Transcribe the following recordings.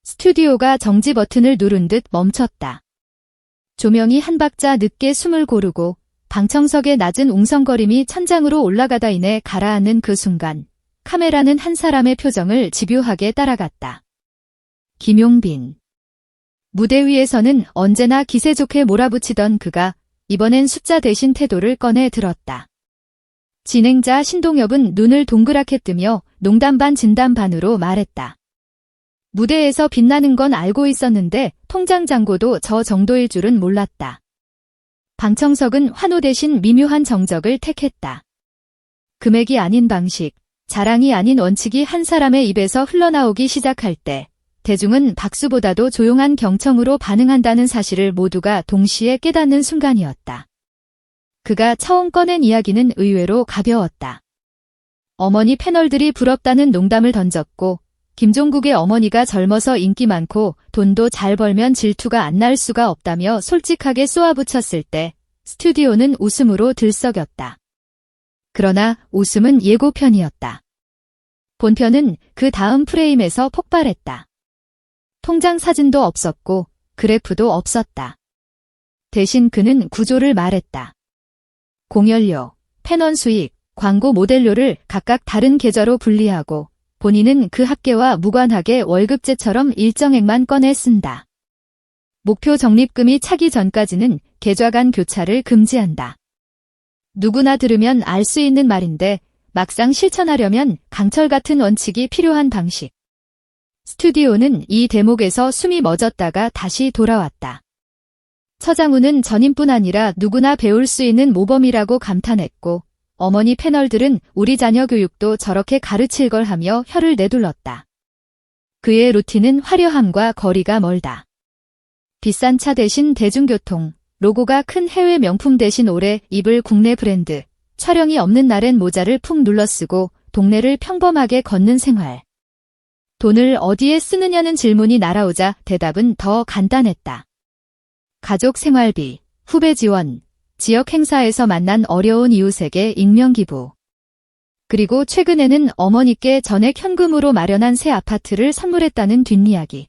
스튜디오가 정지 버튼을 누른 듯 멈췄다. 조명이 한 박자 늦게 숨을 고르고 방청석의 낮은 웅성거림이 천장으로 올라가다 인해 가라앉는 그 순간 카메라는 한 사람의 표정을 집요하게 따라갔다. 김용빈. 무대 위에서는 언제나 기세 좋게 몰아붙이던 그가 이번엔 숫자 대신 태도를 꺼내 들었다. 진행자 신동엽은 눈을 동그랗게 뜨며 농담 반 진담 반으로 말했다. 무대에서 빛나는 건 알고 있었는데 통장 잔고도 저 정도일 줄은 몰랐다. 방청석은 환호 대신 미묘한 정적을 택했다. 금액이 아닌 방식, 자랑이 아닌 원칙이 한 사람의 입에서 흘러나오기 시작할 때 대중은 박수보다도 조용한 경청으로 반응한다는 사실을 모두가 동시에 깨닫는 순간이었다. 그가 처음 꺼낸 이야기는 의외로 가벼웠다. 어머니 패널들이 부럽다는 농담을 던졌고 김종국의 어머니가 젊어서 인기 많고 돈도 잘 벌면 질투가 안 날 수가 없다며 솔직하게 쏘아붙였을 때 스튜디오는 웃음으로 들썩였다. 그러나 웃음은 예고편이었다. 본편은 그 다음 프레임에서 폭발했다. 통장 사진도 없었고 그래프도 없었다. 대신 그는 구조를 말했다. 공연료, 패넌 수익, 광고 모델료를 각각 다른 계좌로 분리하고 본인은 그 합계와 무관하게 월급제처럼 일정액만 꺼내 쓴다. 목표 적립금이 차기 전까지는 계좌 간 교차를 금지한다. 누구나 들으면 알 수 있는 말인데 막상 실천하려면 강철 같은 원칙이 필요한 방식. 스튜디오는 이 대목에서 숨이 멎었다가 다시 돌아왔다. 서장훈은 전인뿐 아니라 누구나 배울 수 있는 모범이라고 감탄했고 어머니 패널들은 우리 자녀 교육도 저렇게 가르칠 걸 하며 혀를 내둘렀다. 그의 루틴은 화려함과 거리가 멀다. 비싼 차 대신 대중교통, 로고가 큰 해외 명품 대신 오래 입을 국내 브랜드, 촬영이 없는 날엔 모자를 푹 눌러쓰고 동네를 평범하게 걷는 생활. 돈을 어디에 쓰느냐는 질문이 날아오자 대답은 더 간단했다. 가족 생활비, 후배 지원, 지역 행사에서 만난 어려운 이웃에게 익명기부. 그리고 최근에는 어머니께 전액 현금으로 마련한 새 아파트를 선물했다는 뒷이야기.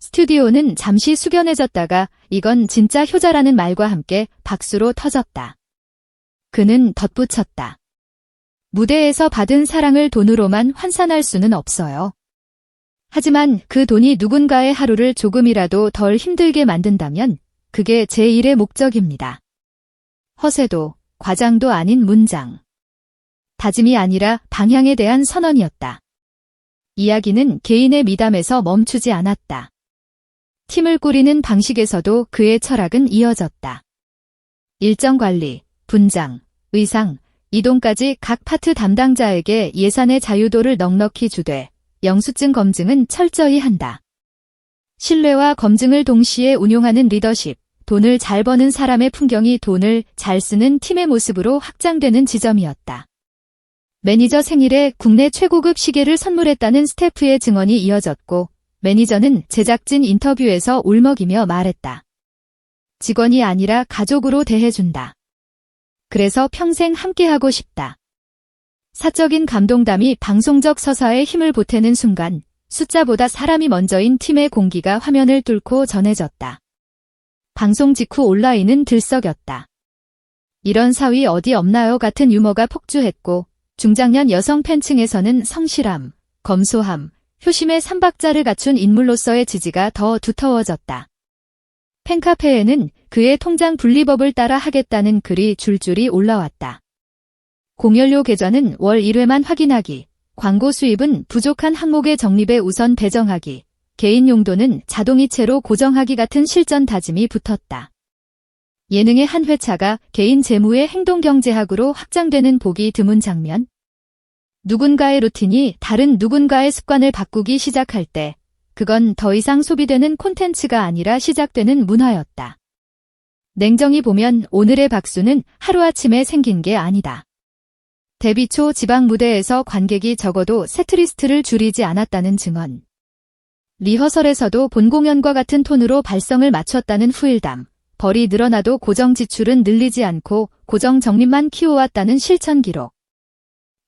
스튜디오는 잠시 숙연해졌다가 이건 진짜 효자라는 말과 함께 박수로 터졌다. 그는 덧붙였다. 무대에서 받은 사랑을 돈으로만 환산할 수는 없어요. 하지만 그 돈이 누군가의 하루를 조금이라도 덜 힘들게 만든다면 그게 제 일의 목적입니다. 허세도 과장도 아닌 문장. 다짐이 아니라 방향에 대한 선언이었다. 이야기는 개인의 미담에서 멈추지 않았다. 팀을 꾸리는 방식에서도 그의 철학은 이어졌다. 일정 관리, 분장, 의상, 이동까지 각 파트 담당자에게 예산의 자유도를 넉넉히 주되 영수증 검증은 철저히 한다. 신뢰와 검증을 동시에 운용하는 리더십, 돈을 잘 버는 사람의 풍경이 돈을 잘 쓰는 팀의 모습으로 확장되는 지점이었다. 매니저 생일에 국내 최고급 시계를 선물했다는 스태프의 증언이 이어졌고 매니저는 제작진 인터뷰에서 울먹이며 말했다. 직원이 아니라 가족으로 대해준다. 그래서 평생 함께하고 싶다. 사적인 감동담이 방송적 서사에 힘을 보태는 순간 숫자보다 사람이 먼저인 팀의 공기가 화면을 뚫고 전해졌다. 방송 직후 온라인은 들썩였다. 이런 사위 어디 없나요 같은 유머가 폭주했고 중장년 여성 팬층에서는 성실함, 검소함, 효심의 삼박자를 갖춘 인물로서의 지지가 더 두터워졌다. 팬카페에는 그의 통장 분리법을 따라 하겠다는 글이 줄줄이 올라왔다. 공연료 계좌는 월 1회만 확인하기, 광고 수입은 부족한 항목의 적립에 우선 배정하기, 개인 용도는 자동이체로 고정하기 같은 실전 다짐이 붙었다. 예능의 한 회차가 개인 재무의 행동경제학으로 확장되는 보기 드문 장면? 누군가의 루틴이 다른 누군가의 습관을 바꾸기 시작할 때 그건 더 이상 소비되는 콘텐츠가 아니라 시작되는 문화였다. 냉정히 보면 오늘의 박수는 하루아침에 생긴 게 아니다. 데뷔 초 지방 무대에서 관객이 적어도 세트리스트를 줄이지 않았다는 증언. 리허설에서도 본 공연과 같은 톤으로 발성을 맞췄다는 후일담. 벌이 늘어나도 고정 지출은 늘리지 않고 고정 적립만 키워왔다는 실천 기록.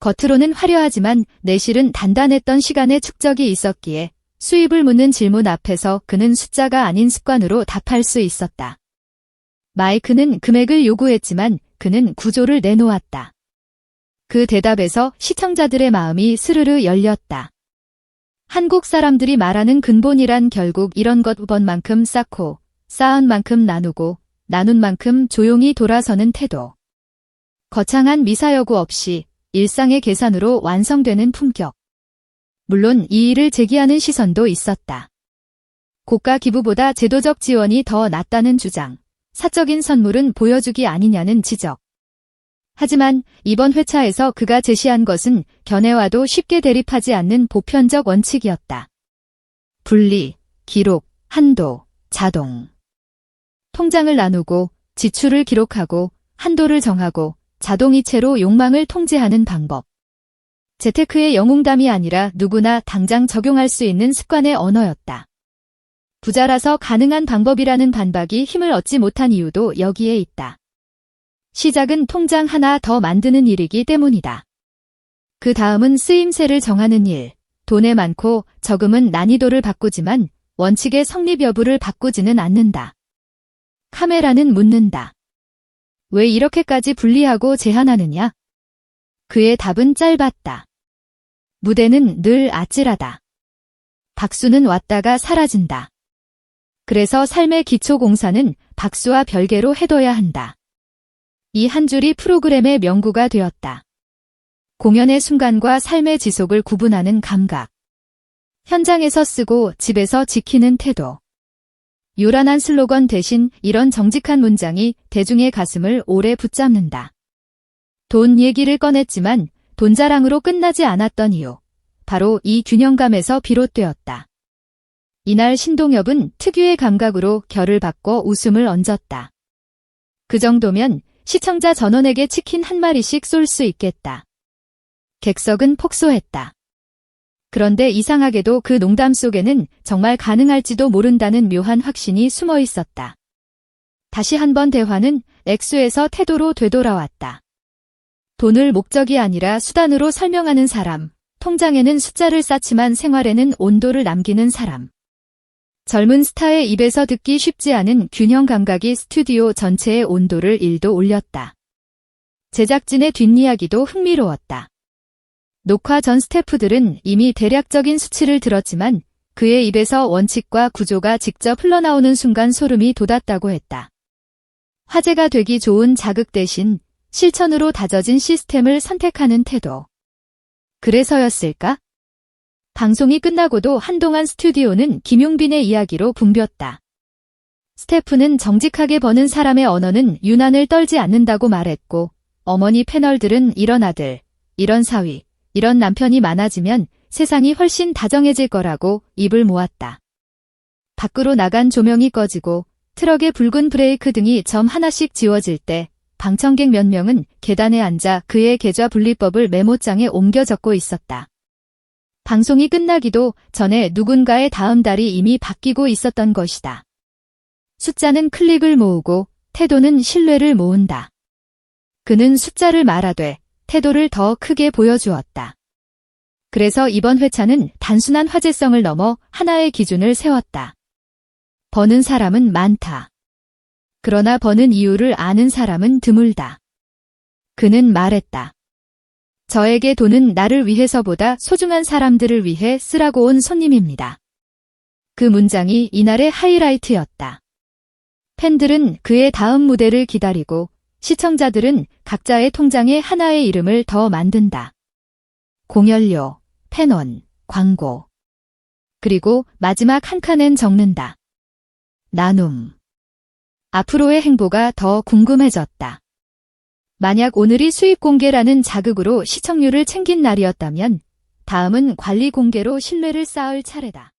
겉으로는 화려하지만 내실은 단단했던 시간의 축적이 있었기에 수입을 묻는 질문 앞에서 그는 숫자가 아닌 습관으로 답할 수 있었다. 마이크는 금액을 요구했지만 그는 구조를 내놓았다. 그 대답에서 시청자들의 마음이 스르르 열렸다. 한국 사람들이 말하는 근본이란 결국 이런 것 번만큼 쌓고 쌓은 만큼 나누고 나눈 만큼 조용히 돌아서는 태도. 거창한 미사여구 없이 일상의 계산으로 완성되는 품격. 물론 이 일을 제기하는 시선도 있었다. 고가 기부보다 제도적 지원이 더 낫다는 주장, 사적인 선물은 보여주기 아니냐는 지적. 하지만 이번 회차에서 그가 제시한 것은 견해와도 쉽게 대립하지 않는 보편적 원칙이었다. 분리, 기록, 한도, 자동. 통장을 나누고 지출을 기록하고 한도를 정하고 자동이체로 욕망을 통제하는 방법. 재테크의 영웅담이 아니라 누구나 당장 적용할 수 있는 습관의 언어였다. 부자라서 가능한 방법이라는 반박이 힘을 얻지 못한 이유도 여기에 있다. 시작은 통장 하나 더 만드는 일이기 때문이다. 그 다음은 쓰임새를 정하는 일. 돈의 많고 적음은 난이도를 바꾸지만 원칙의 성립 여부를 바꾸지는 않는다. 카메라는 묻는다. 왜 이렇게까지 분리하고 제한하느냐? 그의 답은 짧았다. 무대는 늘 아찔하다. 박수는 왔다가 사라진다. 그래서 삶의 기초 공사는 박수와 별개로 해둬야 한다. 이 한 줄이 프로그램의 명구가 되었다. 공연의 순간과 삶의 지속을 구분하는 감각. 현장에서 쓰고 집에서 지키는 태도. 요란한 슬로건 대신 이런 정직한 문장이 대중의 가슴을 오래 붙잡는다. 돈 얘기를 꺼냈지만 돈 자랑으로 끝나지 않았던 이유. 바로 이 균형감에서 비롯되었다. 이날 신동엽은 특유의 감각으로 결을 바꿔 웃음을 얹었다. 그 정도면 시청자 전원에게 치킨 한 마리씩 쏠 수 있겠다. 객석은 폭소했다. 그런데 이상하게도 그 농담 속에는 정말 가능할지도 모른다는 묘한 확신이 숨어 있었다. 다시 한번 대화는 액수에서 태도로 되돌아왔다. 돈을 목적이 아니라 수단으로 설명하는 사람, 통장에는 숫자를 쌓지만 생활에는 온도를 남기는 사람. 젊은 스타의 입에서 듣기 쉽지 않은 균형 감각이 스튜디오 전체의 온도를 1도 올렸다. 제작진의 뒷이야기도 흥미로웠다. 녹화 전 스태프들은 이미 대략적인 수치를 들었지만 그의 입에서 원칙과 구조가 직접 흘러나오는 순간 소름이 돋았다고 했다. 화제가 되기 좋은 자극 대신 실천으로 다져진 시스템을 선택하는 태도. 그래서였을까? 방송이 끝나고도 한동안 스튜디오는 김용빈의 이야기로 붐볐다. 스태프는 정직하게 버는 사람의 언어는 유난을 떨지 않는다고 말했고 어머니 패널들은 이런 아들, 이런 사위, 이런 남편이 많아지면 세상이 훨씬 다정해질 거라고 입을 모았다. 밖으로 나간 조명이 꺼지고 트럭의 붉은 브레이크 등이 점 하나씩 지워질 때 방청객 몇 명은 계단에 앉아 그의 계좌 분리법을 메모장에 옮겨 적고 있었다. 방송이 끝나기도 전에 누군가의 다음 달이 이미 바뀌고 있었던 것이다. 숫자는 클릭을 모으고 태도는 신뢰를 모은다. 그는 숫자를 말하되 태도를 더 크게 보여주었다. 그래서 이번 회차는 단순한 화제성을 넘어 하나의 기준을 세웠다. 버는 사람은 많다. 그러나 버는 이유를 아는 사람은 드물다. 그는 말했다. 저에게 돈은 나를 위해서보다 소중한 사람들을 위해 쓰라고 온 손님입니다. 그 문장이 이날의 하이라이트였다. 팬들은 그의 다음 무대를 기다리고 시청자들은 각자의 통장에 하나의 이름을 더 만든다. 공연료, 팬원, 광고. 그리고 마지막 한 칸엔 적는다. 나눔. 앞으로의 행보가 더 궁금해졌다. 만약 오늘이 수입 공개라는 자극으로 시청률을 챙긴 날이었다면 다음은 관리 공개로 신뢰를 쌓을 차례다.